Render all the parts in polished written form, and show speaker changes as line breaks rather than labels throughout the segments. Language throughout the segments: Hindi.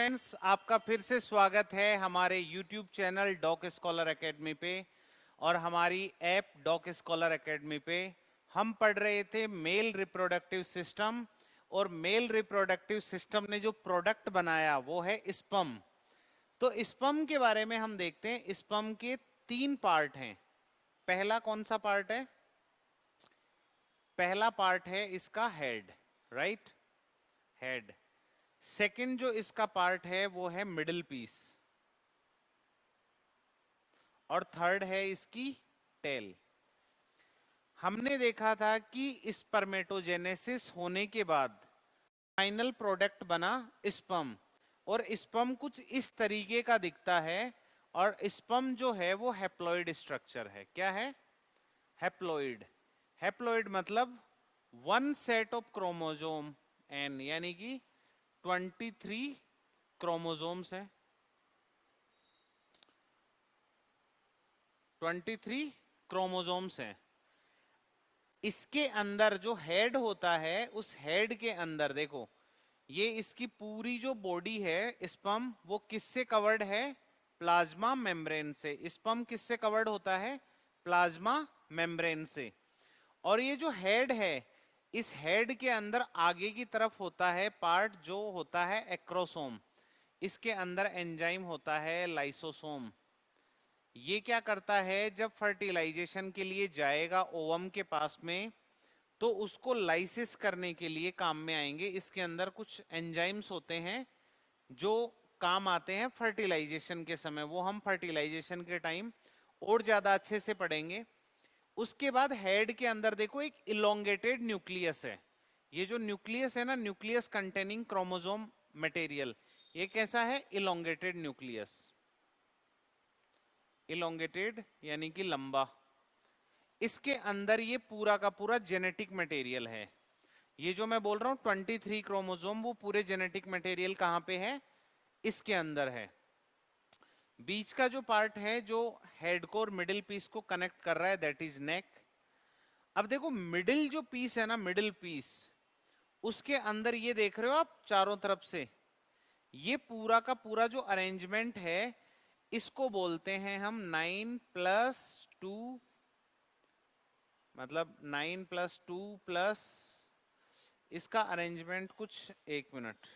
फ्रेंड्स, आपका फिर से स्वागत है हमारे YouTube channel Doc Scholar Academy पे और हमारी ऐप डॉक स्कॉलर एकेडमी पे। हम पढ़ रहे थे मेल रिप्रोडक्टिव सिस्टम और मेल रिप्रोडक्टिव सिस्टम ने जो प्रोडक्ट बनाया वो है स्पर्म। तो स्पर्म के बारे में हम देखते हैं। स्पर्म के 3 पार्ट हैं। पहला कौन सा पार्ट है? पहला पार्ट है इसका हेड, राइट? हेड। सेकंड जो इसका पार्ट है वो है मिडिल पीस और थर्ड है इसकी टेल। हमने देखा था कि स्पर्मेटोजेनेसिस होने के बाद फाइनल प्रोडक्ट बना स्पर्म, और स्पर्म कुछ इस तरीके का दिखता है। और स्पर्म जो है वो हैप्लॉइड स्ट्रक्चर है। क्या है? हैप्लॉइड। हैप्लॉइड मतलब one set of chromosome N, यानी कि 23 क्रोमोसोम्स हैं। 23 क्रोमोसोम्स हैं। इसके अंदर जो हेड होता है, उस हेड के अंदर देखो, ये इसकी पूरी जो बॉडी है स्पर्म, वो किससे कवर्ड है? प्लाज्मा मेम्ब्रेन से। स्पर्म किससे कवर्ड होता है? प्लाज्मा मेम्ब्रेन से। और ये जो हेड है, इस हेड के अंदर आगे की तरफ होता है पार्ट जो होता है एक्रोसोम। इसके अंदर एंजाइम होता है लाइसोसोम। ये क्या करता है? जब फर्टिलाइजेशन के लिए जाएगा ओवम के पास में, तो उसको लाइसिस करने के लिए काम में आएंगे। इसके अंदर कुछ एंजाइम्स होते हैं जो काम आते हैं फर्टिलाइजेशन के समय। वो हम फर्टिलाइजेशन के टाइम और ज्यादा अच्छे से पढ़ेंगे। उसके बाद हेड के अंदर देखो एक इलोंगेटेड न्यूक्लियस है। ये जो न्यूक्लियस है ना, न्यूक्लियस कंटेनिंग क्रोमोसोम मटेरियल, ये कैसा है? Elongated nucleus. इलोंगेटेड यानी कि लंबा। इसके अंदर ये पूरा का पूरा जेनेटिक मटेरियल है। ये जो मैं बोल रहा हूं 23 क्रोमोसोम, वो पूरे जेनेटिक मटेरियल कहां पे है? इसके अंदर है। बीच का जो पार्ट है जो हेड को और मिडिल पीस को कनेक्ट कर रहा है, दैट इज नेक। अब देखो मिडिल जो पीस है ना, मिडिल पीस, उसके अंदर ये देख रहे हो आप चारों तरफ से, ये पूरा का पूरा जो अरेंजमेंट है, इसको बोलते हैं हम 9+2, मतलब 9+2+ इसका अरेंजमेंट कुछ, एक मिनट,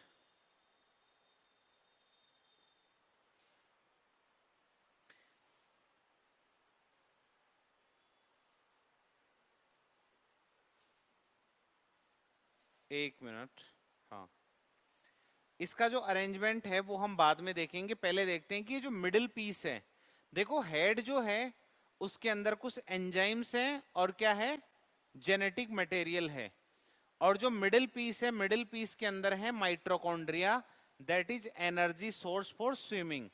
एक मिनट, हाँ। इसका जो अरेंजमेंट है वो हम बाद में देखेंगे। पहले देखते हैं कि ये जो मिडिल पीस है, देखो हेड जो है उसके अंदर कुछ एंजाइम्स हैं और क्या है? जेनेटिक मटेरियल है। और जो मिडिल पीस है, मिडिल पीस के अंदर है mitochondria, that is energy source for swimming.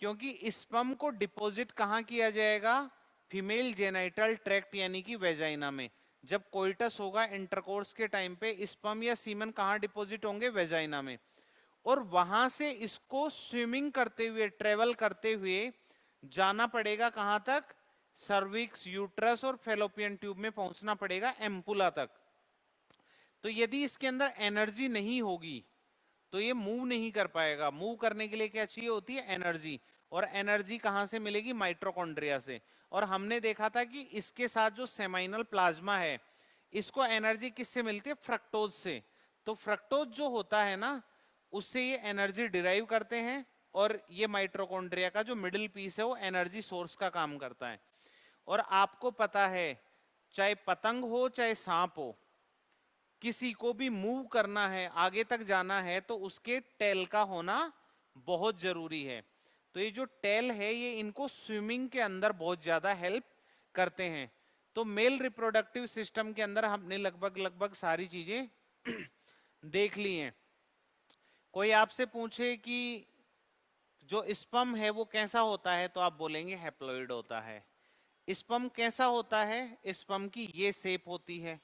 क्योंकि स्पर्म को डिपॉजिट कहां किया जाएगा? फीमेल जेनाइटल ट्रैक्ट यानी कि वेजाइना में। जब कोइटस होगा इंटरकोर्स के टाइम पे, स्पर्म या सीमन कहां डिपॉजिट होंगे? वेजाइना में। और वहां से इसको स्विमिंग करते हुए, ट्रेवल करते हुए जाना पड़ेगा कहां तक? सर्विक्स, यूट्रस और फेलोपियन ट्यूब में पहुंचना पड़ेगा, एम्पुला तक। तो यदि इसके अंदर एनर्जी नहीं होगी तो ये मूव नहीं कर पाएगा। मूव करने के लिए क्या चाहिए होती है? एनर्जी। और एनर्जी कहां से मिलेगी? माइटोकॉन्ड्रिया से। और हमने देखा था कि इसके साथ जो सेमाइनल प्लाज्मा है, इसको एनर्जी किससे मिलती है? फ्रक्टोज से। तो फ्रक्टोज जो होता है ना, उससे ये एनर्जी डिराइव करते हैं। और ये माइटोकॉन्ड्रिया का जो मिडिल पीस है वो एनर्जी सोर्स का काम करता है। और आपको पता है, चाहे पतंग हो चाहे सांप हो, किसी को भी मूव करना है, आगे तक जाना है, तो उसके टेल का होना बहुत जरूरी है। तो ये जो टेल है, ये इनको स्विमिंग के अंदर बहुत ज्यादा हेल्प करते हैं। तो मेल रिप्रोडक्टिव सिस्टम के अंदर हमने लगभग लगभग सारी चीजें देख ली हैं। कोई आपसे पूछे कि जो स्पर्म है वो कैसा होता है, तो आप बोलेंगे हैप्लॉइड होता है। स्पर्म कैसा होता है? स्पर्म की ये शेप होती है।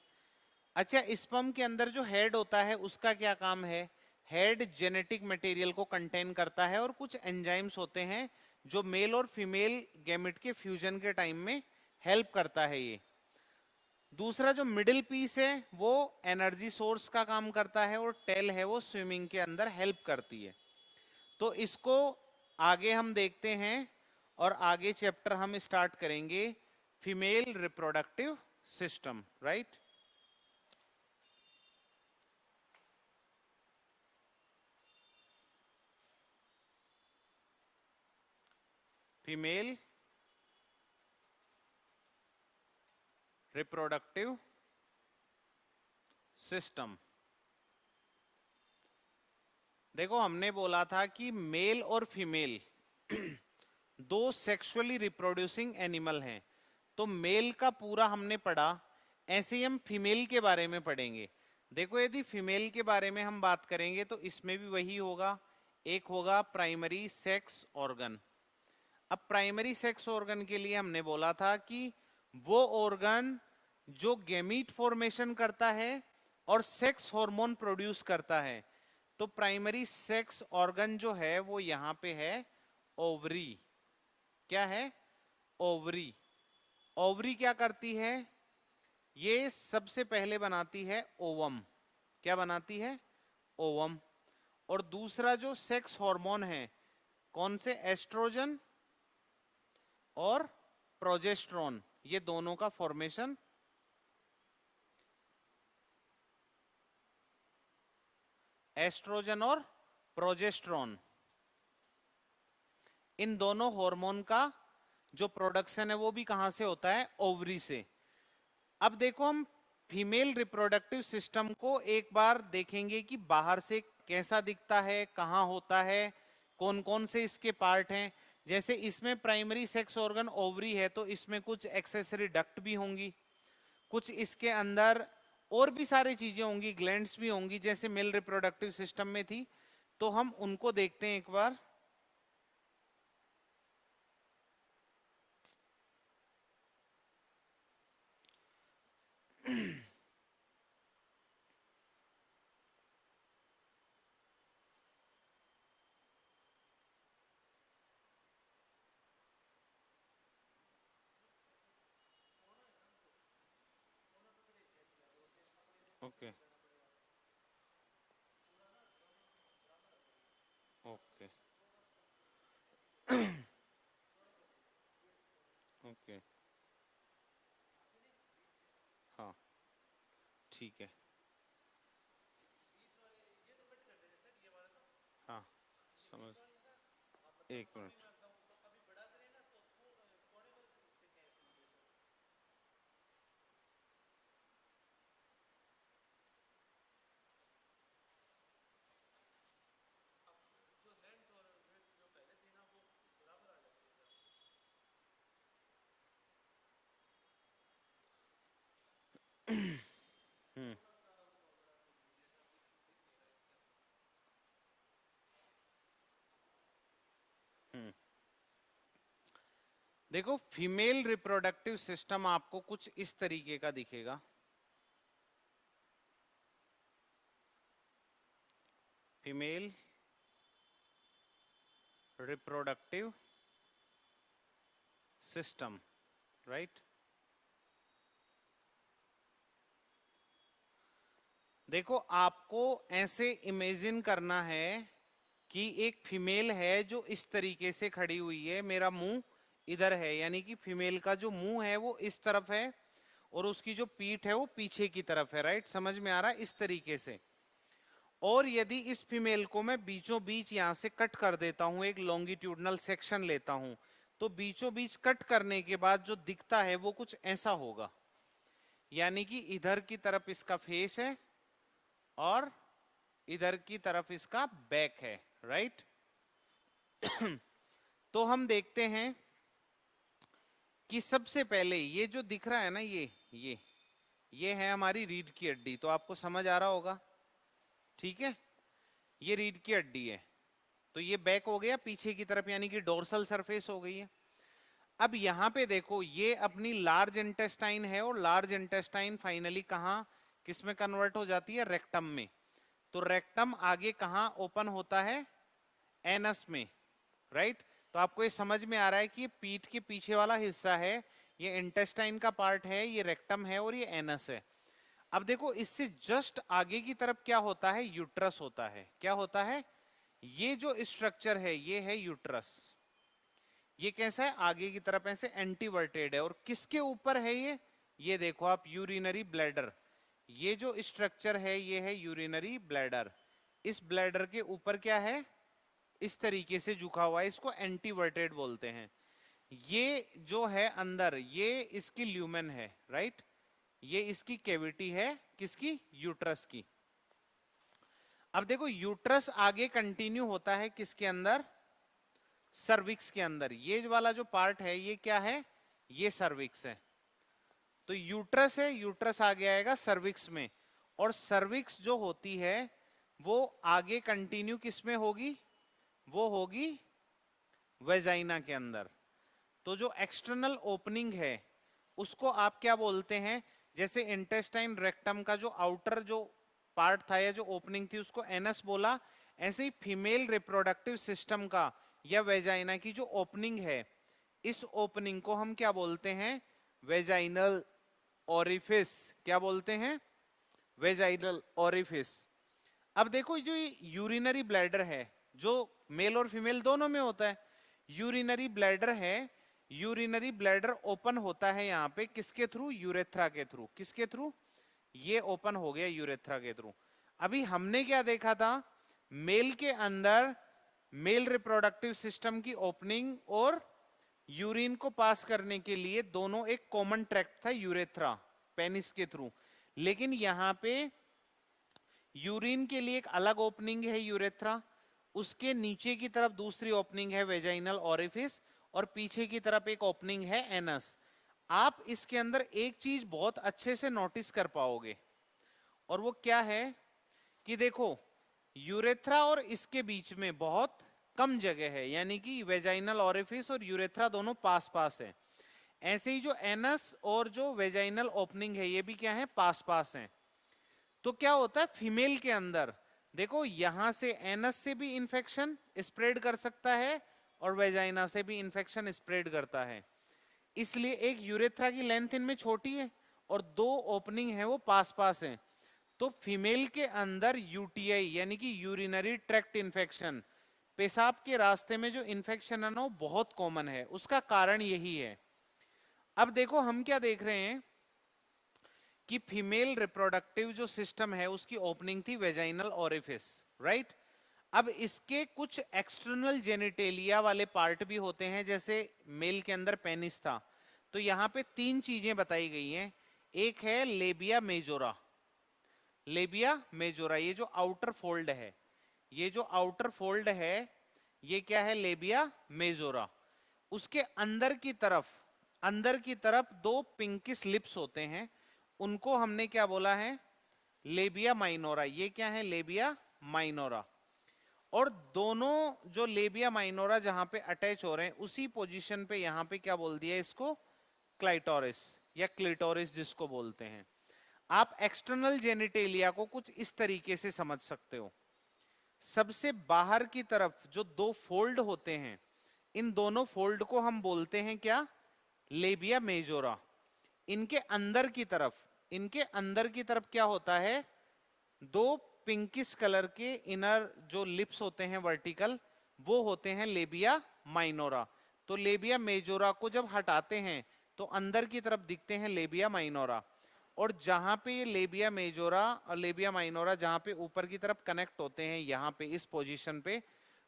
अच्छा, स्पर्म के अंदर जो हेड होता है उसका क्या काम है? हेड जेनेटिक मटेरियल को कंटेन करता है और कुछ एंजाइम्स होते हैं जो मेल और फीमेल गैमेट के फ्यूजन के टाइम में हेल्प करता है ये। दूसरा जो मिडिल पीस है वो एनर्जी सोर्स का काम करता है, और टेल है वो स्विमिंग के अंदर हेल्प करती है। तो इसको आगे हम देखते हैं और आगे चैप्टर हम स्टार्ट करेंगे female reproductive system, right. Female reproductive system. देखो हमने बोला था कि मेल और फीमेल दो सेक्सुअली रिप्रोड्यूसिंग एनिमल हैं, तो मेल का पूरा हमने पढ़ा, ऐसे ही हम फीमेल के बारे में पढ़ेंगे। देखो यदि फीमेल के बारे में हम बात करेंगे तो इसमें भी वही होगा, एक होगा प्राइमरी सेक्स ऑर्गन। अब प्राइमरी सेक्स ऑर्गन के लिए हमने बोला था कि वो ऑर्गन जो गैमीट फॉर्मेशन करता है और सेक्स हार्मोन प्रोड्यूस करता है। तो प्राइमरी सेक्स ऑर्गन जो है वो यहां पे है ओवरी। क्या है? ओवरी। ओवरी क्या करती है? ये सबसे पहले बनाती है ओवम। क्या बनाती है? ओवम। और दूसरा जो सेक्स हार्मोन है, कौन से? एस्ट्रोजन और प्रोजेस्ट्रॉन, ये दोनों का फॉर्मेशन, एस्ट्रोजन और प्रोजेस्ट्रॉन, इन दोनों हार्मोन का जो प्रोडक्शन है वो भी कहां से होता है? ओवरी से। अब देखो हम फीमेल रिप्रोडक्टिव सिस्टम को एक बार देखेंगे कि बाहर से कैसा दिखता है, कहां होता है, कौन कौन से इसके पार्ट हैं। जैसे इसमें प्राइमरी सेक्स ऑर्गन ओवरी है, तो इसमें कुछ एक्सेसरी डक्ट भी होंगी, कुछ इसके अंदर और भी सारी चीजें होंगी, ग्लैंड्स भी होंगी जैसे मेल रिप्रोडक्टिव सिस्टम में थी। तो हम उनको देखते हैं एक बार। ओके ओके ओके, हाँ ठीक है, हाँ समझ। एक मिनट। हम्म हम्म। देखो फीमेल रिप्रोडक्टिव सिस्टम आपको कुछ इस तरीके का दिखेगा। Female reproductive system, right. देखो आपको ऐसे इमेजिन करना है कि एक फीमेल है जो इस तरीके से खड़ी हुई है, मेरा मुंह इधर है, यानी कि फीमेल का जो मुंह है वो इस तरफ है और उसकी जो पीठ है वो पीछे की तरफ है, राइट। समझ में आ रहा है? इस तरीके से। और यदि इस फीमेल को मैं बीचों बीच यहां से कट कर देता हूं, एक लॉन्गिट्यूडनल सेक्शन लेता हूं, तो बीचों बीच कट करने के बाद जो दिखता है वो कुछ ऐसा होगा। यानी कि इधर की तरफ इसका फेस है और इधर की तरफ इसका बैक है, राइट। तो हम देखते हैं कि सबसे पहले ये जो दिख रहा है ना, ये है हमारी रीढ़ की हड्डी। तो आपको समझ आ रहा होगा, ठीक है। ये रीढ़ की हड्डी है, तो ये बैक हो गया पीछे की तरफ, यानी कि डोर्सल सरफेस हो गई है। अब यहां पे देखो ये अपनी लार्ज इंटेस्टाइन है और लार्ज इंटेस्टाइन फाइनली कहां, किस में कन्वर्ट हो जाती है? रेक्टम में। तो रेक्टम आगे कहां ओपन होता है? एनस में, राइट। तो आपको ये समझ में आ रहा है कि ये पीठ के पीछे वाला हिस्सा है, ये इंटेस्टाइन का पार्ट है, ये रेक्टम है और ये एनस है। अब देखो इससे जस्ट आगे की तरफ क्या होता है? यूट्रस होता है। क्या होता है? ये जो स्ट्रक्चर है ये है यूट्रस। ये कैसा है, आगे की तरफ ऐसे एंटीवर्टेड है, और किसके ऊपर है ये देखो आप, यूरिनरी ब्लैडर। ये जो स्ट्रक्चर है ये है यूरिनरी ब्लैडर। इस ब्लैडर के ऊपर क्या है, इस तरीके से झुका हुआ है, इसको एंटीवर्टेड बोलते हैं। ये जो है अंदर, ये इसकी ल्यूमेन है, राइट। ये इसकी कैविटी है, किसकी, यूट्रस की। अब देखो यूट्रस आगे कंटिन्यू होता है किसके अंदर, सर्विक्स के अंदर। ये वाला जो पार्ट है ये क्या है, ये सर्विक्स है। तो यूट्रस है, यूट्रस आगे आएगा सर्विक्स में, और सर्विक्स जो होती है वो आगे कंटिन्यू किस में होगी, वो होगी वेजाइना के अंदर। तो जो एक्सटर्नल ओपनिंग है उसको आप क्या बोलते हैं, जैसे इंटेस्टाइन रेक्टम का जो आउटर जो पार्ट था या जो ओपनिंग थी उसको एनस बोला, ऐसे ही फीमेल रिप्रोडक्टिव सिस्टम का या वेजाइना की जो ओपनिंग है, इस ओपनिंग को हम क्या बोलते हैं, वेजाइनल ओरिफिस। क्या बोलते हैं, वेजाइनल ओरिफिस। अब देखो जो यूरिनरी ब्लैडर है, जो मेल और फीमेल दोनों में होता है, यूरिनरी ब्लैडर है, यूरिनरी ब्लैडर ओपन होता है यहाँ पे किसके थ्रू, यूरेथ्रा के थ्रू। किसके थ्रू, ये ओपन हो गया यूरेथ्रा के थ्रू। अभी हमने क्या देखा था, मेल के अंदर मेल रिप्रोडक्टिव सिस्टम की ओपनिंग और यूरिन को पास करने के लिए दोनों एक कॉमन ट्रैक्ट था, यूरेथ्रा, पेनिस के थ्रू। लेकिन यहाँ पे यूरिन के लिए एक अलग ओपनिंग है यूरेथ्रा, उसके नीचे की तरफ दूसरी ओपनिंग है वेजाइनल ओरिफिस, और पीछे की तरफ एक ओपनिंग है एनस। आप इसके अंदर एक चीज बहुत अच्छे से नोटिस कर पाओगे, और वो क्या है कि देखो यूरेथ्रा और इसके बीच में बहुत कम जगह है, यानी कि वेजाइनल ओरिफिस और यूरेथ्रा दोनों पास पास है। ऐसे ही जो एनस और जो वेजाइनल ओपनिंग है ये भी क्या है, पास पास है। तो क्या होता है फीमेल के अंदर, देखो यहां से एनस से भी इंफेक्शन स्प्रेड कर सकता है और वेजाइना से भी इंफेक्शन स्प्रेड करता है। इसलिए एक यूरेथ्रा की लेंथ इनमें छोटी है और दो ओपनिंग है वो पास पास है। तो फीमेल के अंदर यूटीआई यानी कि यूरिनरी ट्रैक्ट इंफेक्शन, पेशाब के रास्ते में जो इंफेक्शन है ना वो बहुत कॉमन है, उसका कारण यही है। अब देखो हम क्या देख रहे हैं कि फीमेल रिप्रोडक्टिव जो सिस्टम है उसकी ओपनिंग थी वेजाइनल ओरिफिस, राइट। अब इसके कुछ एक्सटर्नल जेनिटेलिया वाले पार्ट भी होते हैं, जैसे मेल के अंदर पेनिस था। तो यहाँ पे तीन चीजें बताई गई हैं। एक है लेबिया मेजोरा, लेबिया मेजोरा ये जो आउटर फोल्ड है, ये जो आउटर फोल्ड है ये क्या है, लेबिया मेजोरा। उसके अंदर की तरफ दो पिंकिश लिप्स होते हैं, उनको हमने क्या बोला है, लेबिया माइनोरा। ये क्या है, लेबिया माइनोरा। और दोनों जो लेबिया माइनोरा जहां पे अटैच हो रहे हैं उसी पोजीशन पे यहां पे क्या बोल दिया इसको, क्लाइटोरिस या क्लिटोरिस जिसको बोलते हैं। आप एक्सटर्नल जेनिटेलिया को कुछ इस तरीके से समझ सकते हो। सबसे बाहर की तरफ जो दो फोल्ड होते हैं, इन दोनों फोल्ड को हम बोलते हैं क्या, लेबिया मेजोरा। इनके अंदर की तरफ, इनके अंदर की तरफ क्या होता है, दो पिंकिश कलर के इनर जो लिप्स होते हैं वर्टिकल, वो होते हैं लेबिया माइनोरा। तो लेबिया मेजोरा को जब हटाते हैं तो अंदर की तरफ दिखते हैं लेबिया माइनोरा। और जहां पे ये लेबिया मेजोरा और लेबिया माइनोरा जहां पे ऊपर की तरफ कनेक्ट होते हैं, यहां पे इस पोजीशन पे,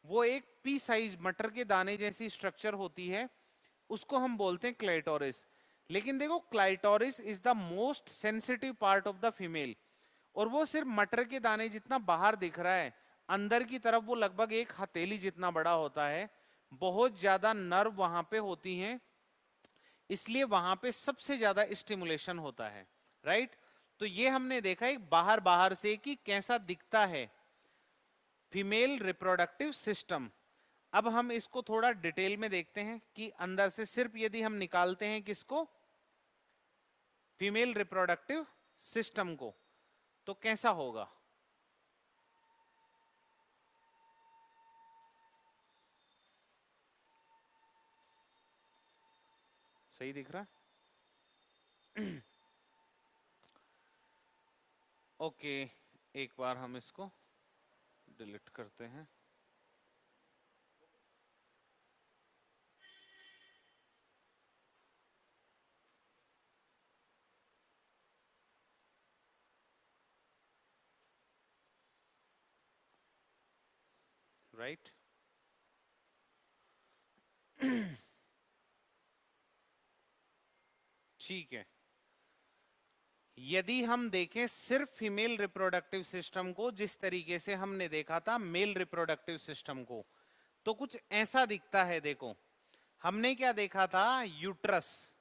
वो एक पी साइज मटर के दाने जैसी स्ट्रक्चर होती है, उसको हम बोलते हैं क्लाइटोरिस। लेकिन देखो clitoris is the most sensitive part of the female, और वो सिर्फ मटर के दाने जितना बाहर दिख रहा है, अंदर की तरफ वो लगभग एक हथेली जितना बड़ा होता है। बहुत ज्यादा नर्व वहां पे होती हैं, इसलिए वहां पे सबसे ज्यादा स्टिमुलेशन होता है, राइट। तो ये हमने देखा एक बाहर बाहर से कि कैसा दिखता है फीमेल रिप्रोडक्टिव सिस्टम। अब हम इसको थोड़ा डिटेल में देखते हैं कि अंदर से सिर्फ यदि हम निकालते हैं किसको, फीमेल रिप्रोडक्टिव सिस्टम को, तो कैसा होगा। सही दिख रहा है? ओके, एक बार हम इसको डिलीट करते हैं। राइट। ठीक है, यदि हम देखें सिर्फ फीमेल रिप्रोडक्टिव सिस्टम को जिस तरीके से हमने देखा था मेल रिप्रोडक्टिव सिस्टम को, तो कुछ ऐसा दिखता है। देखो हमने क्या देखा था, यूट्रस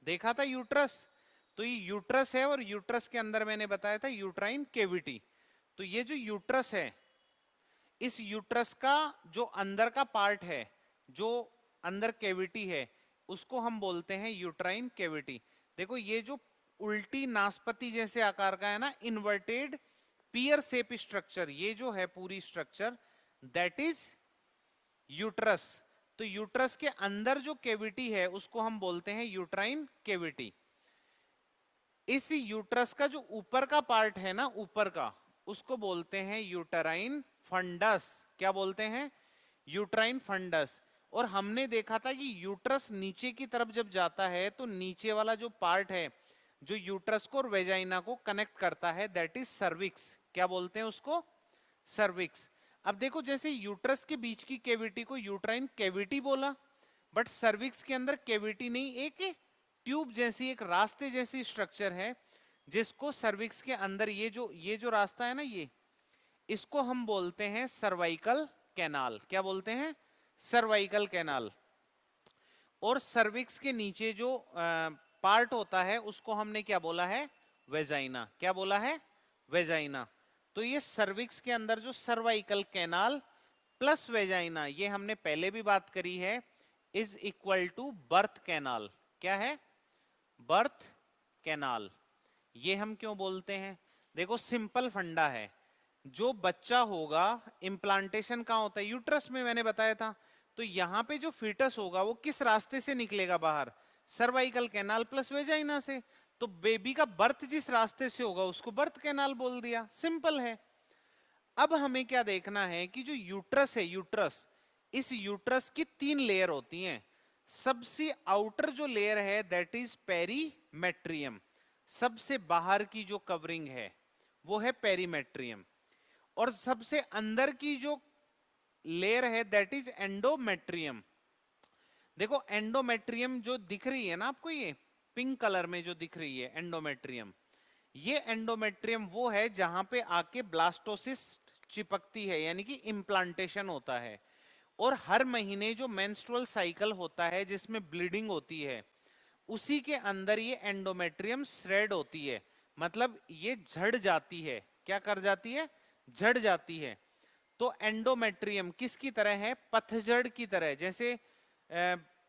देखा था, यूट्रस। तो ये यूट्रस है और यूट्रस के अंदर मैंने बताया था यूट्राइन केविटी। तो ये जो यूट्रस है, इस यूट्रस का जो अंदर का पार्ट है, जो अंदर केविटी है, उसको हम बोलते हैं यूट्राइन केविटी। देखो ये जो उल्टी नाशपति जैसे आकार का है ना, इन्वर्टेड पियर शेप स्ट्रक्चर, ये जो है पूरी स्ट्रक्चर, दैट इज यूट्रस। तो यूट्रस के अंदर जो केविटी है उसको हम बोलते हैं यूट्राइन केविटी। इस यूट्रस का जो ऊपर का पार्ट है ना, ऊपर का, उसको बोलते हैं यूटराइन फंडस। क्या बोलते हैं? Uterine fundus. और हमने देखा था कि यूट्रस नीचे की तरफ जब जाता है तो नीचे वाला जो पार्ट है जो यूट्रस को और वेजाइना को कनेक्ट करता है, दैट इज सर्विक्स। क्या बोलते हैं उसको? सर्विक्स। अब देखो जैसे यूट्रस के बीच की केविटी को यूट्राइन केविटी बोला, बट सर्विक्स के अंदर केविटी नहीं, एक ट्यूब जैसी, एक रास्ते जैसी स्ट्रक्चर है जिसको सर्विक्स के अंदर, ये जो रास्ता है ना, ये इसको हम बोलते हैं सर्वाइकल कैनाल। क्या बोलते हैं? Cervical canal. और सर्विक्स के नीचे जो पार्ट होता है उसको हमने क्या बोला है? वेजाइना। क्या बोला है? वेजाइना। तो ये सर्विक्स के अंदर जो सर्वाइकल कैनाल प्लस वेजाइना, ये हमने पहले भी बात करी है, is equal to birth canal. क्या है? Birth canal. ये हम क्यों बोलते हैं? देखो सिंपल फंडा है, जो बच्चा होगा, इम्प्लांटेशन कहाँ होता है? यूट्रस में, मैंने बताया था। तो यहाँ पे जो फीटस होगा वो किस रास्ते से निकलेगा बाहर? सर्वाइकल कैनाल प्लस वेजाइना से। तो बेबी का बर्थ जिस रास्ते से होगा उसको बर्थ कैनाल बोल दिया, सिंपल है। अब हमें क्या देखना है कि जो यूट्रस है, यूट्रस, इस यूट्रस की 3 लेयर होती हैं। सबसे आउटर जो लेयर है दैट इज पेरीमेट्रियम। सबसे बाहर की जो कवरिंग है वो है पेरीमेट्रियम। और सबसे अंदर की जो लेयर है दैट इज एंडोमेट्रियम। देखो एंडोमेट्रियम जो दिख रही है ना आपको, ये पिंक कलर में जो दिख रही है एंडोमेट्रियम, ये एंडोमेट्रियम वो है जहां पे आके ब्लास्टोसिस चिपकती है, यानी कि इम्प्लांटेशन होता है। और हर महीने जो मेंस्ट्रुअल साइकिल होता है जिसमें ब्लीडिंग होती है, उसी के अंदर ये एंडोमेट्रियम श्रेड होती है, मतलब ये झड़ जाती है। क्या कर जाती है? झड़ जाती है। तो एंडोमेट्रियम किसकी तरह है? पतझड़ की तरह। जैसे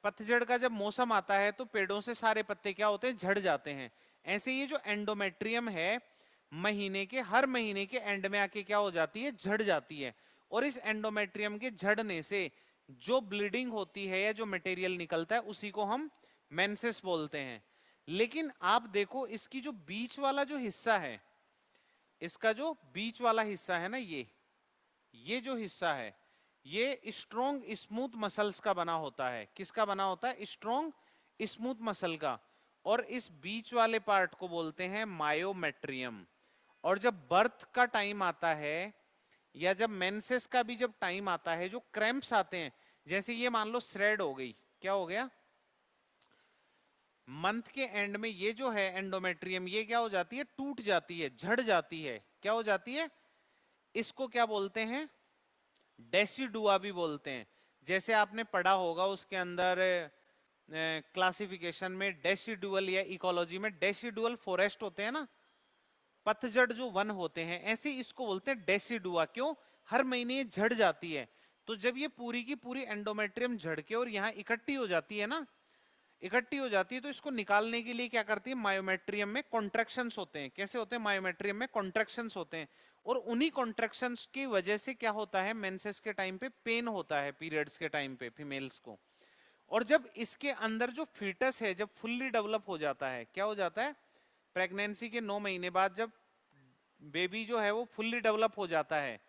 पतझड़ का जब मौसम आता है तो पेड़ों से सारे पत्ते क्या होते हैं? झड़ जाते हैं। ऐसे ये जो एंडोमेट्रियम है, हर महीने के एंड में आके क्या हो जाती है? झड़ जाती है। और इस एंडोमेट्रियम के झड़ने से जो ब्लीडिंग होती है या जो मटेरियल निकलता है उसी को हम मेंसेस बोलते हैं। लेकिन आप देखो इसकी जो बीच वाला जो हिस्सा है, इसका जो बीच वाला हिस्सा है ना, ये जो हिस्सा है, ये स्ट्रॉन्ग स्मूथ मसल्स का बना होता है। किसका बना होता है? स्ट्रॉन्ग स्मूथ मसल का। और इस बीच वाले पार्ट को बोलते हैं मायोमेट्रियम। और जब बर्थ का टाइम आता है या जब मेंसेस का भी जब टाइम आता है, जो क्रैम्प्स आते हैं, जैसे ये मान लो श्रेड हो गई, क्या हो गया? मंथ के एंड में ये जो है एंडोमेट्रियम, ये क्या हो जाती है? टूट जाती है, झड़ जाती है। क्या हो जाती है? इसको क्या बोलते हैं? डेसिडुआ भी बोलते हैं। जैसे आपने पढ़ा होगा उसके अंदर क्लासिफिकेशन में, डेसिडुअल या इकोलॉजी में डेसिडुअल फॉरेस्ट होते हैं ना, पतझड़ जो वन होते हैं, ऐसे इसको बोलते हैं डेसिडुआ। क्यों? हर महीने ये झड़ जाती है। तो जब ये पूरी की पूरी एंडोमेट्रियम झड़ के और यहाँ इकट्ठी हो जाती है ना, इकट्ठी हो जाती है, तो इसको निकालने के लिए क्या करती है? मायोमेट्रियम में कॉन्ट्रैक्शंस होते हैं। कैसे होते हैं? मायोमेट्रियम में कॉन्ट्रैक्शंस होते हैं। और उन्हीं कॉन्ट्रैक्शंस की वजह से क्या होता है? मेंसेस के टाइम पे पेन होता है, पीरियड्स के टाइम पे फीमेल्स को। और जब इसके अंदर जो फीटस है जब फुल्ली डेवलप हो जाता है, क्या हो जाता है? प्रेगनेंसी के 9 महीने बाद जब बेबी जो है वो फुल्ली डेवलप हो जाता है,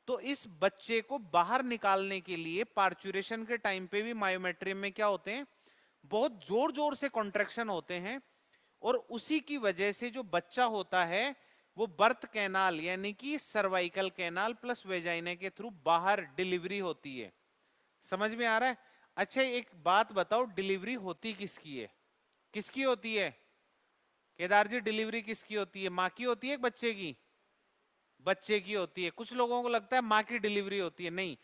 तो इस बच्चे को बाहर निकालने के लिए पार्चुरेशन के टाइम पे भी मायोमेट्रियम में क्या होते हैं? बहुत जोर जोर से कॉन्ट्रैक्शन होते हैं। और उसी की वजह से जो बच्चा होता है वो बर्थ कैनाल यानी कि सर्वाइकल कैनाल प्लस वेजाइना के थ्रू बाहर डिलीवरी होती है। समझ में आ रहा है? अच्छा एक बात बताओ, डिलीवरी होती किसकी है? किसकी होती है केदार जी? डिलीवरी किसकी होती है? माँ की होती है बच्चे की? बच्चे की होती है। कुछ लोगों को लगता है माँ की डिलीवरी होती है, नहीं।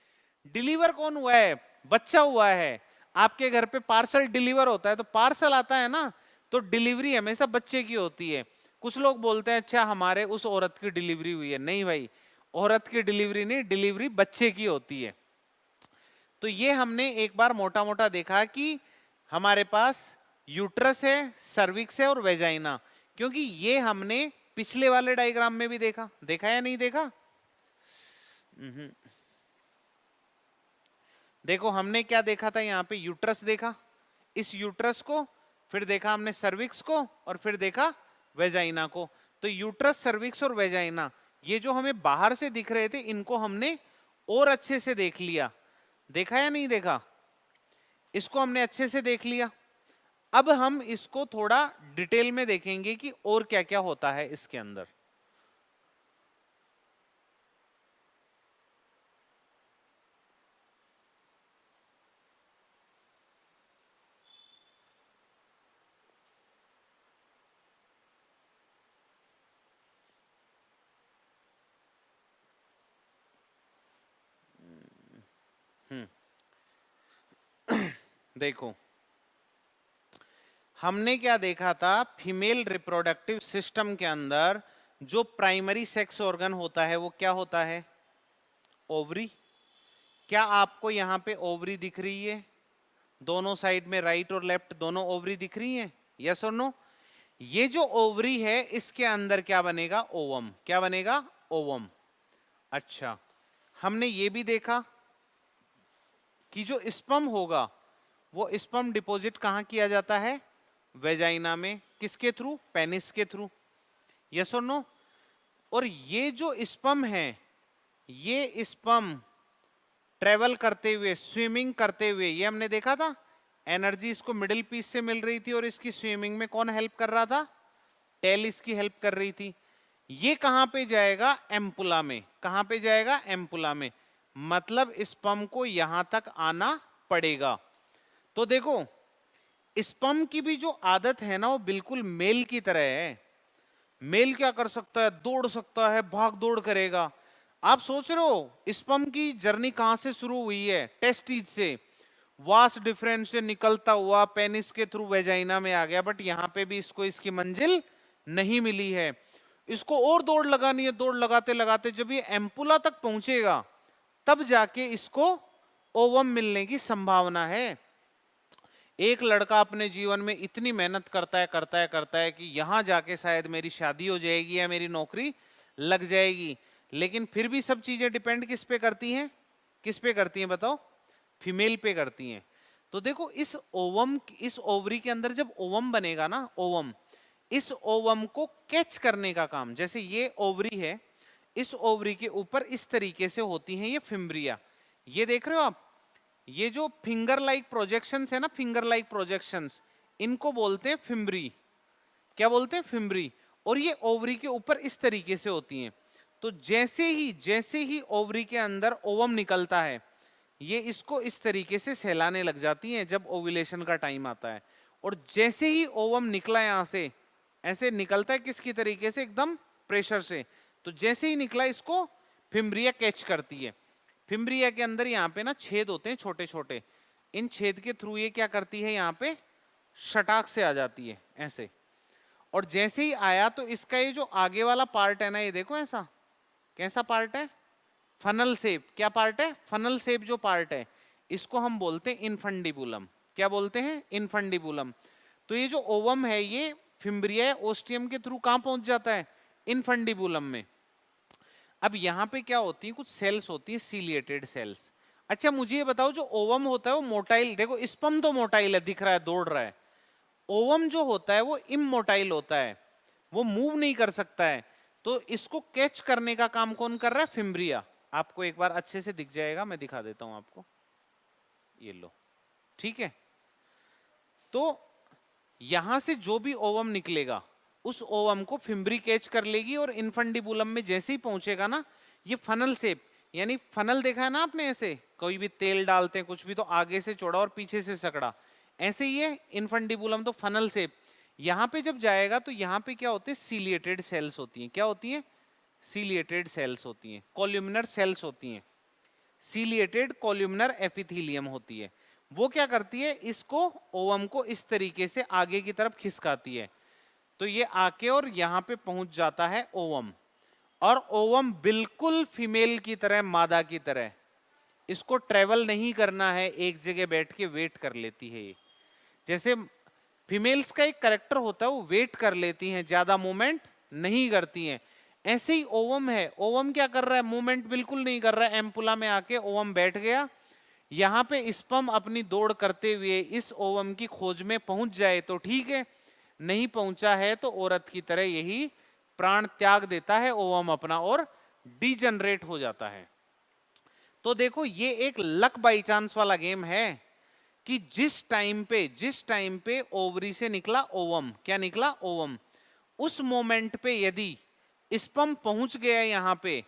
डिलीवर कौन हुआ है? बच्चा हुआ है। आपके घर पे पार्सल डिलीवर होता है तो पार्सल आता है ना, तो डिलीवरी हमेशा बच्चे की होती है। कुछ लोग बोलते हैं अच्छा हमारे उस औरत की डिलीवरी हुई है। नहीं भाई, औरत की डिलीवरी नहीं, डिलीवरी बच्चे की होती है। तो ये हमने एक बार मोटा मोटा देखा कि हमारे पास यूट्रस है, सर्विक्स है और वेजाइना, क्योंकि ये हमने पिछले वाले डायग्राम में भी देखा। देखा या नहीं देखा? देखो हमने क्या देखा था, यहाँ पे यूट्रस देखा, इस यूट्रस को, फिर देखा हमने सर्विक्स को, और फिर देखा वेजाइना को। तो यूट्रस, सर्विक्स और वेजाइना ये जो हमें बाहर से दिख रहे थे, इनको हमने और अच्छे से देख लिया। देखा या नहीं देखा? इसको हमने अच्छे से देख लिया। अब हम इसको थोड़ा डिटेल में देखेंगे कि और क्या क्या होता है इसके अंदर। देखो हमने क्या देखा था, फीमेल रिप्रोडक्टिव सिस्टम के अंदर जो प्राइमरी सेक्स ऑर्गन होता है वो क्या होता है? ओवरी। क्या आपको यहां पे ओवरी दिख रही है? दोनों साइड में राइट और लेफ्ट दोनों ओवरी दिख रही है? यस और नो? ये जो ओवरी है इसके अंदर क्या बनेगा? ओवम। क्या बनेगा? ओवम। अच्छा, हमने ये भी देखा कि जो स्पर्म होगा वो स्पर्म डिपॉजिट कहां किया जाता है? वेजाइना में। किसके थ्रू? पेनिस के थ्रू। यस और नो? और ये जो स्पर्म है, ये स्पर्म ट्रेवल करते हुए, स्विमिंग करते हुए, ये हमने देखा था, एनर्जी इसको मिडिल पीस से मिल रही थी और इसकी स्विमिंग में कौन हेल्प कर रहा था? टेल इसकी हेल्प कर रही थी। ये कहां पे जाएगा? एम्पुला में। कहां पे जाएगा? एम्पुला में। मतलब स्पर्म को यहां तक आना पड़ेगा। तो देखो स्पर्म की भी जो आदत है ना वो बिल्कुल मेल की तरह है। मेल क्या कर सकता है? दौड़ सकता है, भाग दौड़ करेगा। आप सोच रहे हो स्पर्म की जर्नी कहां से शुरू हुई है? टेस्टिस से, वास डिफरेंस से निकलता हुआ पेनिस के थ्रू वेजाइना में आ गया, बट यहां पे भी इसको इसकी मंजिल नहीं मिली है। इसको और दौड़ लगानी है। दौड़ लगाते लगाते जब ये एम्पुला तक पहुंचेगा तब जाके इसको ओवम मिलने की संभावना है। एक लड़का अपने जीवन में इतनी मेहनत करता है करता है करता है कि यहां जाके शायद मेरी शादी हो जाएगी या मेरी नौकरी लग जाएगी, लेकिन फिर भी सब चीजें डिपेंड किस पे करती हैं? किस पे करती हैं बताओ? फीमेल पे करती हैं। तो देखो इस ओवम, इस ओवरी के अंदर जब ओवम बनेगा ना, ओवम, इस ओवम को कैच करने का काम, जैसे ये ओवरी है, इस ओवरी के ऊपर इस तरीके से होती हैं ये फिम्ब्रिया। ये देख रहे हो आप? ये जो फिंगर लाइक प्रोजेक्शंस है ना, फिंगर लाइक प्रोजेक्शंस, इनको बोलते हैं फिम्ब्री। क्या बोलते हैं? फिम्ब्री। और ये ओवरी के ऊपर इस तरीके से होती हैं। तो जैसे ही ओवरी के अंदर ओवम निकलता है, ये इसको इस तरीके से सहलाने लग जाती हैं जब ओव्यूलेशन का टाइम आता है। और जैसे ही ओवम निकला यहां से, ऐसे निकलता है किसकी तरीके से? एकदम प्रेशर से। तो जैसे ही निकला इसको फिम्ब्रिया कैच करती है। फिम्ब्रिया के अंदर यहाँ पे ना छेद होते हैं छोटे छोटे, इन छेद के थ्रू ये क्या करती है? यहाँ पे शटाक से आ जाती है ऐसे। और जैसे ही आया तो इसका ये जो आगे वाला पार्ट है ना, ये देखो ऐसा कैसा पार्ट है? Funnel shape. क्या पार्ट है? फनल शेप जो पार्ट है, इसको हम बोलते हैं इनफंडिबुलम। क्या बोलते हैं? इनफंडिबुलम। तो ये जो ओवम है ये फिम्ब्रिया ओस्टियम के थ्रू कहां पहुंच जाता है? इनफंडिबुलम में। अब यहां पे क्या होती है? कुछ सेल्स होती है, सीलिएटेड सेल्स। अच्छा मुझे ये बताओ, जो ओवम होता है वो मोटाइल, देखो स्पर्म तो मोटाइल है, दिख रहा है, दौड़ रहा है। ओवम जो होता है वो इमोटाइल होता है, वो मूव नहीं कर सकता है। तो इसको कैच करने का काम कौन कर रहा है? फिम्ब्रिया। आपको एक बार अच्छे से दिख जाएगा, मैं दिखा देता हूं आपको। ये लो, ठीक है। तो यहां से जो भी ओवम निकलेगा उस ओवम को फिम्बरी कैच कर लेगी और इन्फंडिबुलम में जैसे ही पहुंचेगा ना, ये फनल शेप, यानी फनल देखा है ना आपने, ऐसे कोई भी तेल डालते हैं कुछ भी तो आगे से चौड़ा और पीछे से सकड़ा, ऐसे ही है इन्फंडिबुलम तो फनल शेप। यहां पे जब जाएगा तो यहां पे क्या होते हैं, सीलिएटेड सेल्स होती हैं। क्या होती हैं? सीलिएटेड सेल्स होती हैं, कॉल्यूमिनर सेल्स होती हैं, सीलिएटेड कॉल्यूमिनर एपिथेलियम होती है। वो क्या करती है, इसको ओवम को इस तरीके से आगे की तरफ खिसकाती है, तो ये आके और यहां पे पहुंच जाता है ओवम। और ओवम बिल्कुल फीमेल की तरह, मादा की तरह, इसको ट्रेवल नहीं करना है, एक जगह बैठ के वेट कर लेती है। ये जैसे फीमेल्स का एक करेक्टर होता है, वो वेट कर लेती हैं, ज्यादा मूवमेंट नहीं करती हैं। ऐसे ही ओवम है, ओवम क्या कर रहा है, मूवमेंट बिल्कुल नहीं कर रहा है, एम्पुला में आके ओवम बैठ गया। यहां पे स्पर्म अपनी दौड़ करते हुए इस ओवम की खोज में पहुंच जाए तो ठीक है, नहीं पहुंचा है तो औरत की तरह यही प्राण त्याग देता है ओवम अपना और डीजनरेट हो जाता है। तो देखो ये एक लक बाई चांस वाला गेम है कि जिस टाइम पे ओवरी से निकला ओवम, क्या निकला, ओवम, उस मोमेंट पे यदि स्पर्म पहुंच गया यहां पे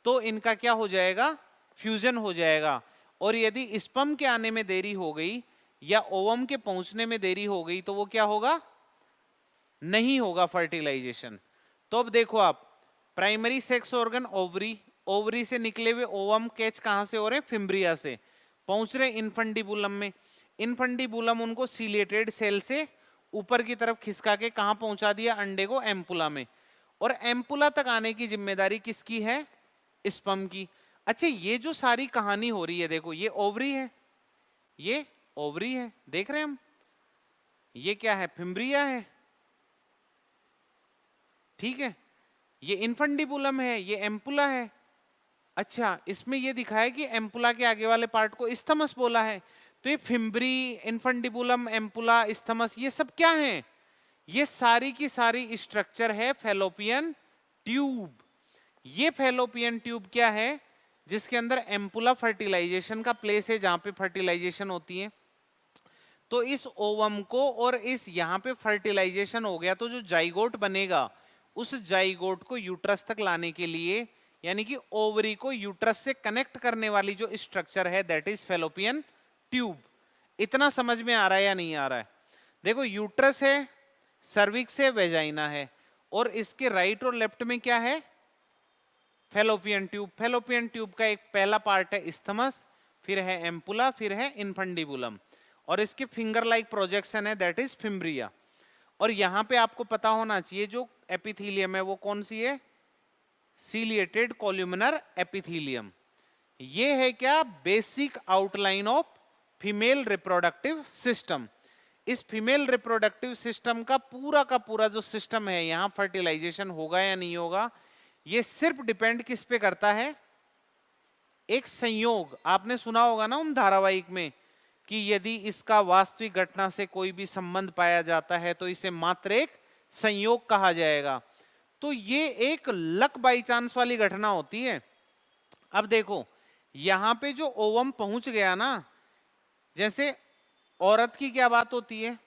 तो इनका क्या हो जाएगा, फ्यूजन हो जाएगा। और यदि स्पर्म के आने में देरी हो गई या ओवम के पहुंचने में देरी हो गई तो वो क्या होगा, नहीं होगा फर्टिलाइजेशन। तो अब देखो आप, primary sex organ ovary, ovary से निकले हुए ओवम कैच कहां से हो रहे हैं, फिम्ब्रिया से, पहुंच रहे इनफंडिबुलम में, इनफंडिबुलम उनको सीलिएटेड सेल से ऊपर की तरफ खिसका के कहां पहुंचा दिया, अंडे को एम्पुला में, और एम्पुला तक आने की जिम्मेदारी किसकी है, स्पर्म की। अच्छा ये जो सारी कहानी हो रही है, देखो ये ओवरी है, ये ओवरी है, देख रहे हैं हम, ये क्या है, फिम्ब्रिया है, ठीक है, ये इनफंडिबुलम है, ये एम्पुला है। अच्छा इसमें ये दिखाया कि एम्पुला के आगे वाले पार्ट को इस्थमस बोला है, तो ये फिम्ब्री, इनफंडिबुलम, एम्पुला, इस्थमस, ये सब क्या है, ये सारी की सारी स्ट्रक्चर है फैलोपियन ट्यूब। ये फैलोपियन ट्यूब क्या है, जिसके अंदर एम्पुला फर्टिलाइजेशन का प्लेस है, जहां पे फर्टिलाइजेशन होती है। तो इस ओवम को और इस यहां पे फर्टिलाइजेशन हो गया तो जो जाइगोट बनेगा, उस जाइगोट को यूट्रस तक लाने के लिए, यानी कि ओवरी को यूट्रस से कनेक्ट करने वाली जो स्ट्रक्चर है दैट इज फैलोपियन ट्यूब। इतना समझ में आ रहा है या नहीं आ रहा है? देखो यूट्रस है, सर्विक्स है, वेजाइना है, और इसके राइट और लेफ्ट में क्या है, फैलोपियन ट्यूब। फैलोपियन ट्यूब का एक पहला पार्ट है इस्थमस, फिर है एम्पुला, फिर है इनफंडिबुलम, और इसके फिंगर लाइक प्रोजेक्शन है दैट इज फिम्ब्रिया। और यहां पे आपको पता होना चाहिए जो एपिथीलियम है वो कौन सी है, सीलिएटेड कॉल्यूमिनर एपिथीलियम। ये है क्या, basic outline of female reproductive system. इस फीमेल रिप्रोडक्टिव सिस्टम का पूरा जो सिस्टम है, यहां फर्टिलाइजेशन होगा या नहीं होगा, ये सिर्फ डिपेंड किस पे करता है, एक संयोग। आपने सुना होगा ना उन धारावाहिक में कि यदि इसका वास्तविक घटना से कोई भी संबंध पाया जाता है तो इसे मात्र एक संयोग कहा जाएगा। तो ये एक लक बाई चांस वाली घटना होती है। अब देखो यहां पे जो ओवम पहुंच गया ना, जैसे औरत की क्या बात होती है,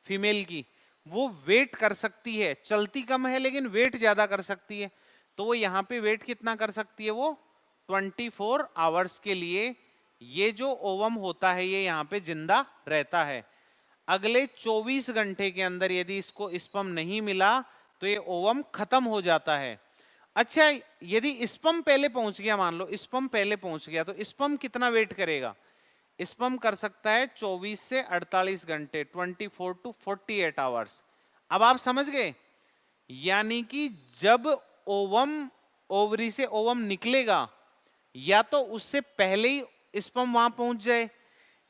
फीमेल की, वो वेट कर सकती है, चलती कम है लेकिन वेट ज्यादा कर सकती है, तो वो यहां पे वेट कितना कर सकती है, वो 24 आवर्स के लिए ये जो ओवम होता है ये यहाँ पे जिंदा रहता है। अगले 24 घंटे के अंदर यदि इसको स्पर्म नहीं मिला तो ये ओवम खत्म हो जाता है। अच्छा यदि स्पर्म पहले पहुंच गया, मान लो स्पर्म पहले पहुंच गया, तो स्पर्म कितना वेट करेगा, स्पर्म कर सकता है 24 से 48 घंटे, 24 टू 48 आवर्स। अब आप समझ गए, यानी कि जब ओवम, ओवरी से ओवम निकलेगा, या तो उससे पहले ही स्पर्म वहां पहुंच जाए,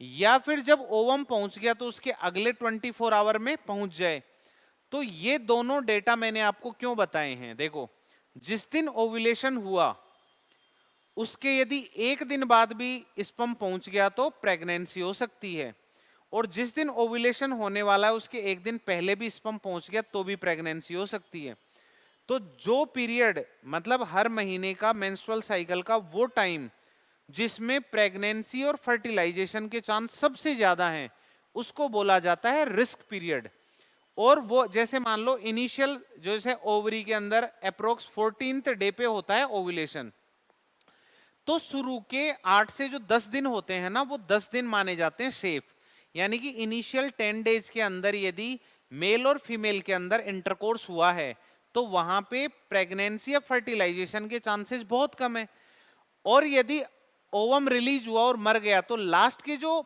या फिर जब ओवम पहुंच गया तो उसके अगले 24 आवर में पहुंच जाए। तो ये दोनों डेटा मैंने आपको क्यों बताए हैं, देखो जिस दिन ओव्यूलेशन हुआ उसके यदि एक दिन बाद भी स्पर्म पहुंच गया तो प्रेगनेंसी हो सकती है, और जिस दिन ओव्यूलेशन होने वाला है उसके एक दिन पहले भी स्पर्म पहुंच गया तो भी प्रेगनेंसी हो सकती है। तो जो पीरियड, मतलब हर महीने का मेंस्ट्रुअल साइकिल का वो टाइम जिसमें प्रेगनेंसी और फर्टिलाइजेशन के चांस सबसे ज्यादा हैं, उसको बोला जाता है रिस्क पीरियड। और वो जैसे मान लो इनिशियल जैसे ओवरी के अंदर अप्रोक्स 14th डे पे होता है ओव्यूलेशन, तो शुरू के 8 से जो 10 दिन होते हैं ना, वो 10 दिन माने जाते हैं सेफ। यानी कि इनिशियल 10 डेज के अंदर यदि मेल और फीमेल के अंदर इंटरकोर्स हुआ है तो वहां पे प्रेगनेंसी या फर्टिलाइजेशन के चांसेस बहुत कम है। और यदि ओवम रिलीज हुआ और मर गया तो लास्ट के जो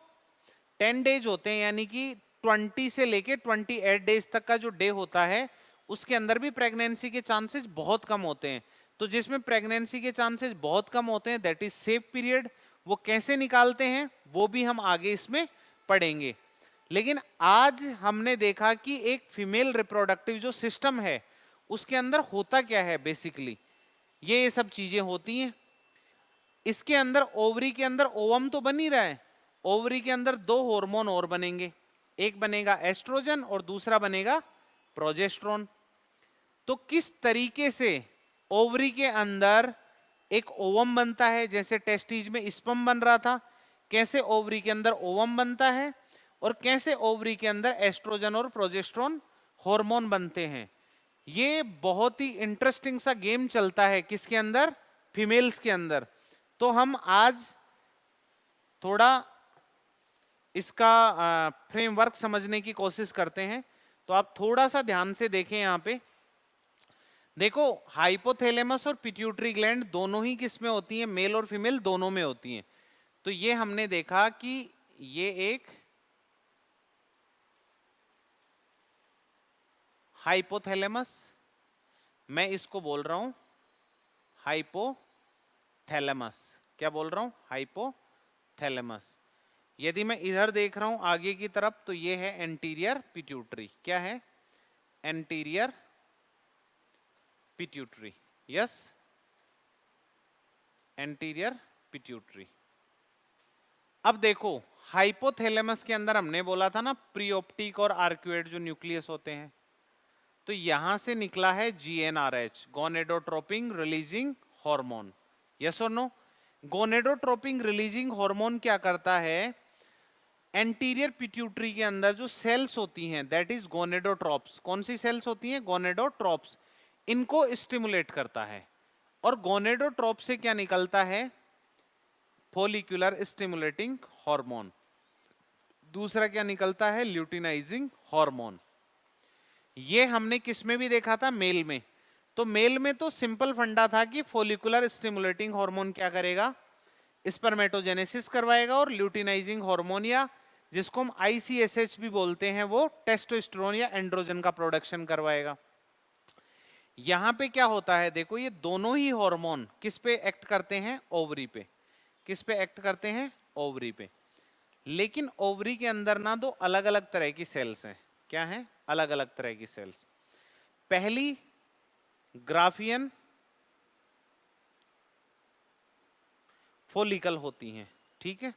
10 डेज होते हैं, यानी कि 20 से लेके 28 डेज तक का जो डे होता है, उसके अंदर भी प्रेगनेंसी के चांसेस बहुत कम होते हैं। तो जिसमें प्रेगनेंसी के चांसेस बहुत कम होते हैं, दैट इज सेफ पीरियड। वो कैसे निकालते हैं वो भी हम आगे इसमें पढ़ेंगे। लेकिन आज हमने देखा कि एक फीमेल रिप्रोडक्टिव जो सिस्टम है उसके अंदर होता क्या है बेसिकली, ये सब चीजें होती हैं। इसके अंदर ओवरी के अंदर ओवम तो बन ही रहा है, ओवरी के अंदर दो हार्मोन और बनेंगे, एक बनेगा एस्ट्रोजन और दूसरा बनेगा प्रोजेस्टेरोन। तो किस तरीके से ओवरी के अंदर एक ओवम बनता है, जैसे टेस्टिज में स्पर्म बन रहा था, कैसे ओवरी के अंदर ओवम बनता है और कैसे ओवरी के अंदर एस्ट्रोजन और प्रोजेस्टेरोन हार्मोन बनते हैं, ये बहुत ही इंटरेस्टिंग सा गेम चलता है किसके अंदर, फीमेल्स के अंदर। तो हम आज थोड़ा इसका फ्रेमवर्क समझने की कोशिश करते हैं। तो आप थोड़ा सा ध्यान से देखें, यहां पे देखो हाइपोथैलेमस और पिट्यूटरी ग्लैंड दोनों ही किस में होती हैं, मेल और फीमेल दोनों में होती हैं। तो ये हमने देखा कि ये एक हाइपोथैलेमस, मैं इसको बोल रहा हूं हाइपोथैलेमस। क्या बोल रहा हूं, हाइपोथैलेमस। यदि मैं इधर देख रहा हूं आगे की तरफ तो ये है एंटीरियर पिट्यूटरी। क्या है, anterior pituitary, yes, anterior pituitary. अब देखो हाइपोथैलेमस के अंदर हमने बोला था ना प्रीऑप्टिक और आर्क्यूएट जो न्यूक्लियस होते हैं, तो यहां से निकला है GnRH, gonadotropin releasing hormone. Yes और नो, गोनेडोट्रोपिन रिलीजिंग हार्मोन क्या करता है, एंटीरियर पिट्यूटरी के अंदर जो सेल्स होती हैं दैट इज गोनेडोट्रोप्स, कौन सी सेल्स होती हैं, गोनेडोट्रोप्स, इनको स्टिमुलेट करता है। और गोनेडोट्रोप से क्या निकलता है, फोलिकुलर स्टिमुलेटिंग हार्मोन। दूसरा क्या निकलता है, ल्यूटिनाइजिंग हार्मोन। ये हमने किस में भी देखा था, मेल में। तो मेल में तो सिंपल फंडा था कि फोलिकुलर स्टिमुलेटिंग हार्मोन क्या करेगा, स्पर्मेटोजेनेसिस करवाएगा, और ल्यूटिनाइजिंग हार्मोन या जिसको हम आईसीएसएच भी बोलते हैं वो टेस्टोस्टेरोन या एंड्रोजन का प्रोडक्शन करवाएगा। यहां पे क्या होता है, देखो ये दोनों ही हार्मोन किस पे एक्ट करते हैं, ओवरी पे। किस पे एक्ट करते हैं, ओवरी पे। लेकिन ओवरी के अंदर ना दो अलग अलग तरह की सेल्स हैं। क्या हैं, अलग अलग तरह की सेल्स। पहली ग्राफियन फोलिकल होती हैं, ठीक है।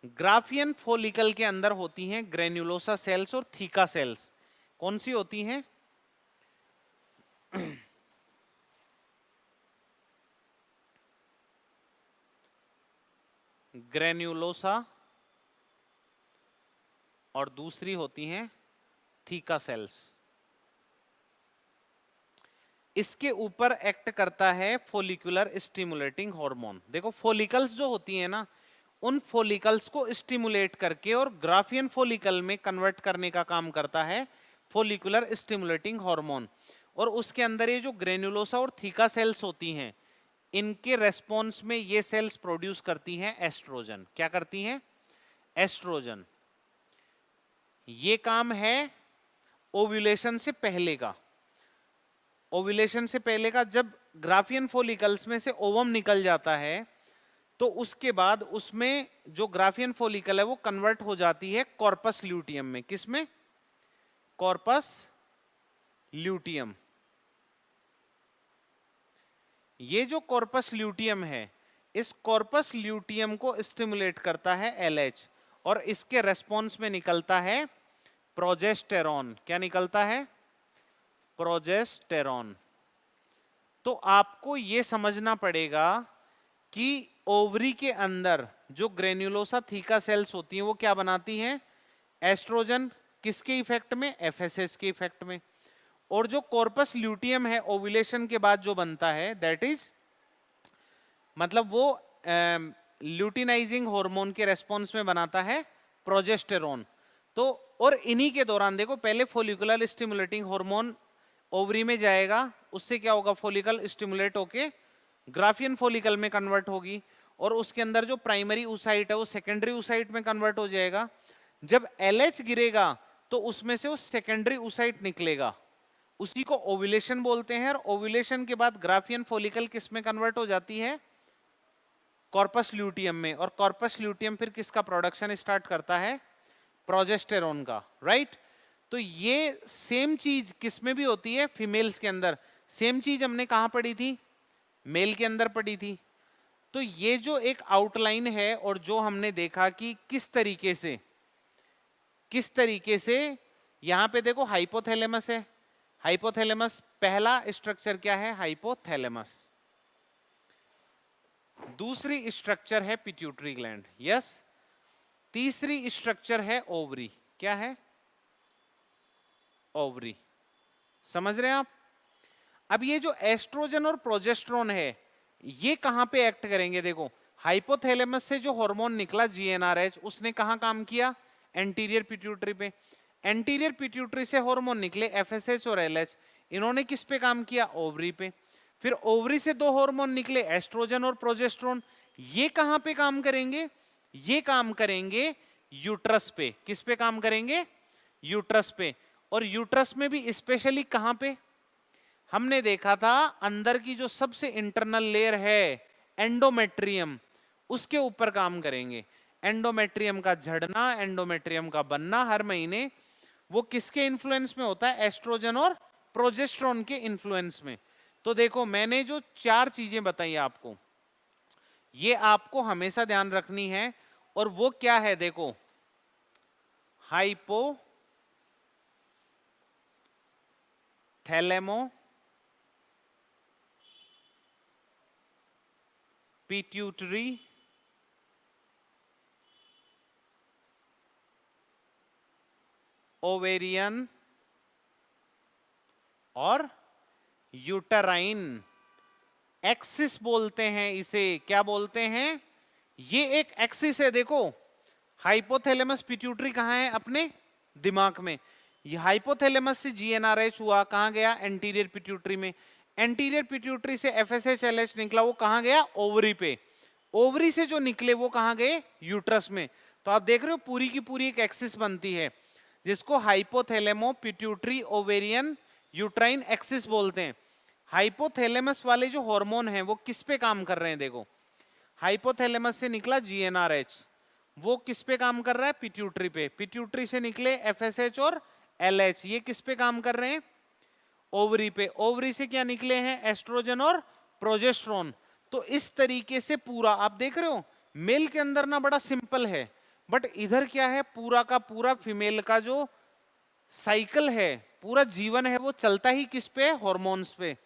ग्राफियन फोलिकल के अंदर होती हैं ग्रेन्युलोसा सेल्स और थीका सेल्स। कौन सी होती हैं, ग्रेन्युलोसा और दूसरी होती हैं थीका सेल्स। इसके ऊपर एक्ट करता है फोलिकुलर स्टिमुलेटिंग हार्मोन। देखो फोलिकल्स जो होती हैं ना, उन फोलिकल्स को स्टिमुलेट करके और ग्राफियन फोलिकल में कन्वर्ट करने का काम करता है फोलिकुलर स्टिमुलेटिंग हार्मोन। और उसके अंदर ये जो ग्रेन्युलोसा और थीका सेल्स होती हैं, इनके रेस्पॉन्स में ये सेल्स प्रोड्यूस करती हैं एस्ट्रोजन। क्या करती हैं, एस्ट्रोजन। ये काम है ओव्यूलेशन से पहले का। ओव्यूलेशन से पहले का, जब ग्राफियन फोलिकल्स में से ओवम निकल जाता है तो उसके बाद उसमें जो ग्राफियन फोलिकल है वो कन्वर्ट हो जाती है कॉर्पस ल्यूटियम में। किसमें, कॉर्पस ल्यूटियम। ये जो कॉर्पस ल्यूटियम है, इस कॉर्पस ल्यूटियम को स्टिमुलेट करता है एलएच, और इसके रेस्पॉन्स में निकलता है प्रोजेस्टेरॉन। क्या निकलता है, प्रोजेस्टेरॉन। तो आपको यह समझना पड़ेगा कि ओवरी के अंदर जो ग्रेन्युलोसा थीका सेल्स होती हैं वो क्या बनाती हैं, एस्ट्रोजन किसके इफेक्ट में? एफएसएच के इफेक्ट में। और जो कॉर्पस ल्यूटियम है ओव्यूलेशन के बाद जो बनता है दैट इज मतलब वो ल्यूटिनाइजिंग हार्मोन के रेस्पॉन्स में बनाता है प्रोजेस्टेरोन। तो और इन्हीं के दौरान देखो पहले फॉलिकुलर स्टिमुलेटिंग हार्मोन ओवरी में जाएगा, उससे क्या होगा? फॉलिकल स्टिमुलेट होके ग्राफियन फॉलिकल में कन्वर्ट होगी और उसके अंदर जो प्राइमरी oocyte है वो सेकेंडरी oocyte में कन्वर्ट हो जाएगा। जब LH गिरेगा तो उसमें से वो सेकेंडरी oocyte निकलेगा, उसी को ओव्यूलेशन बोलते हैं। और ओव्यूलेशन के बाद ग्राफियन फॉलिकल किस में कन्वर्ट हो जाती है? कॉर्पस ल्यूटियम में। और कॉर्पस ल्यूटियम फिर किसका प्रोडक्शन स्टार्ट करता है? प्रोजेस्टेरोन का, राइट। तो ये सेम चीज किस में भी होती है? फीमेल्स के अंदर। सेम चीज हमने कहां पढ़ी थी? मेल के अंदर पढ़ी थी। तो ये जो एक आउटलाइन है और जो हमने देखा कि किस तरीके से यहां पे देखो हाइपोथैलेमस है। हाइपोथैलेमस पहला स्ट्रक्चर क्या है? हाइपोथैलेमस। दूसरी स्ट्रक्चर है पिट्यूटरी ग्लैंड, यस। तीसरी स्ट्रक्चर है ओवरी। क्या है? ओवरी। समझ रहे हैं आप? अब ये जो एस्ट्रोजन और प्रोजेस्टेरोन है ये कहां पे एक्ट करेंगे? देखो हाइपोथैलेमस से जो हार्मोन निकला GnRH उसने कहां काम किया? एंटीरियर पिट्यूटरी पे। एंटीरियर पिट्यूटरी से हार्मोन निकले FSH और LH, इन्होंने किस पे काम किया? ओवरी पे। फिर ओवरी से दो हार्मोन निकले एस्ट्रोजन और प्रोजेस्टेरोन, ये कहां पे काम करेंगे? ये काम करेंगे यूट्रस पे। किस पे काम करेंगे? यूट्रस पे। और यूट्रस में भी स्पेशली कहां पे? हमने देखा था अंदर की जो सबसे इंटरनल लेयर है एंडोमेट्रियम, उसके ऊपर काम करेंगे। एंडोमेट्रियम का झड़ना, एंडोमेट्रियम का बनना हर महीने वो किसके इन्फ्लुएंस में होता है? एस्ट्रोजन और प्रोजेस्टेरोन के इन्फ्लुएंस में। तो देखो मैंने जो चार चीजें बताई आपको, ये आपको हमेशा ध्यान रखनी है। और वो क्या है? देखो हाइपोथैलेमो पिट्यूटरी ओवेरियन और यूटराइन एक्सिस बोलते हैं इसे। क्या बोलते हैं? ये एक एक्सिस है। देखो हाइपोथैलेमस पिट्यूटरी कहां है? अपने दिमाग में। ये हाइपोथैलेमस से GnRH हुआ, कहां गया? एंटीरियर पिट्यूटरी में। एंटीरियर पिट्यूटरी से FSH LH निकला, वो कहां गया? ओवरी पे। ओवरी से जो निकले वो कहां गए? यूट्रस में। तो आप देख रहे हो पूरी की पूरी एक एक्सिस बनती है जिसको हाइपोथैलेमो पिट्यूटरी ओवेरियन यूट्राइन एक्सिस बोलते हैं। हाइपोथैलेमस वाले जो हार्मोन हैं वो किस पे काम कर रहे हैं? देखो हाइपोथैलेमस से निकला GnRH, वो किस पे काम कर रहा है? पिट्यूटरी पे। पिट्यूटरी से निकले FSH और LH, ये किस पे काम कर रहे हैं? ओवरी पे। ओवरी से क्या निकले हैं? एस्ट्रोजन और प्रोजेस्टेरोन। तो इस तरीके से पूरा आप देख रहे हो मेल के अंदर ना बड़ा सिंपल है, बट इधर क्या है? पूरा का पूरा फीमेल का जो साइकिल है, पूरा जीवन है, वो चलता ही किस पे? हॉर्मोन्स पे।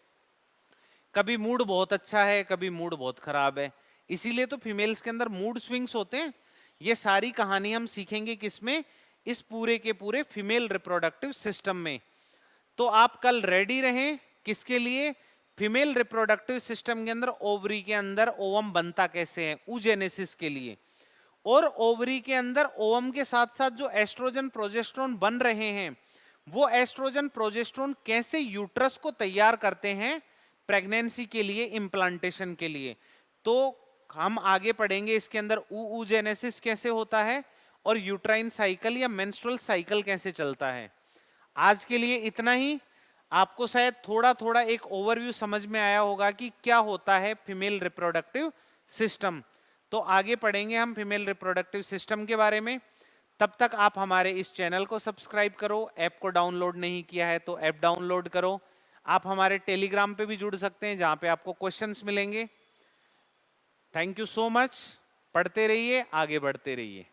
कभी मूड बहुत अच्छा है, कभी मूड बहुत खराब है, इसीलिए तो फीमेल्स के अंदर मूड स्विंग्स होते हैं। ये सारी कहानी हम सीखेंगे किसमें? इस पूरे के पूरे फीमेल रिप्रोडक्टिव सिस्टम में। तो आप कल रेडी रहें किसके लिए? फीमेल रिप्रोडक्टिव सिस्टम के अंदर ओवरी के अंदर ओवम बनता कैसे है, ऊजेनेसिस के लिए। और ओवरी के अंदर ओवम के साथ साथ जो एस्ट्रोजन प्रोजेस्टेरोन बन रहे हैं, वो एस्ट्रोजन प्रोजेस्टेरोन कैसे यूट्रस को तैयार करते हैं प्रेगनेंसी के लिए, इम्प्लांटेशन के लिए। तो हम आगे पढ़ेंगे इसके अंदर ऊजेनेसिस कैसे होता है और यूट्राइन साइकिल या मेंस्ट्रुअल साइकिल कैसे चलता है। आज के लिए इतना ही। आपको शायद थोड़ा थोड़ा एक ओवरव्यू समझ में आया होगा कि क्या होता है फीमेल रिप्रोडक्टिव सिस्टम। तो आगे पढ़ेंगे हम फीमेल रिप्रोडक्टिव सिस्टम के बारे में। तब तक आप हमारे इस चैनल को सब्सक्राइब करो। ऐप को डाउनलोड नहीं किया है तो ऐप डाउनलोड करो। आप हमारे टेलीग्राम पे भी जुड़ सकते हैं जहां पे आपको क्वेश्चंस मिलेंगे। Thank you so much. पढ़ते रहिए, आगे बढ़ते रहिए।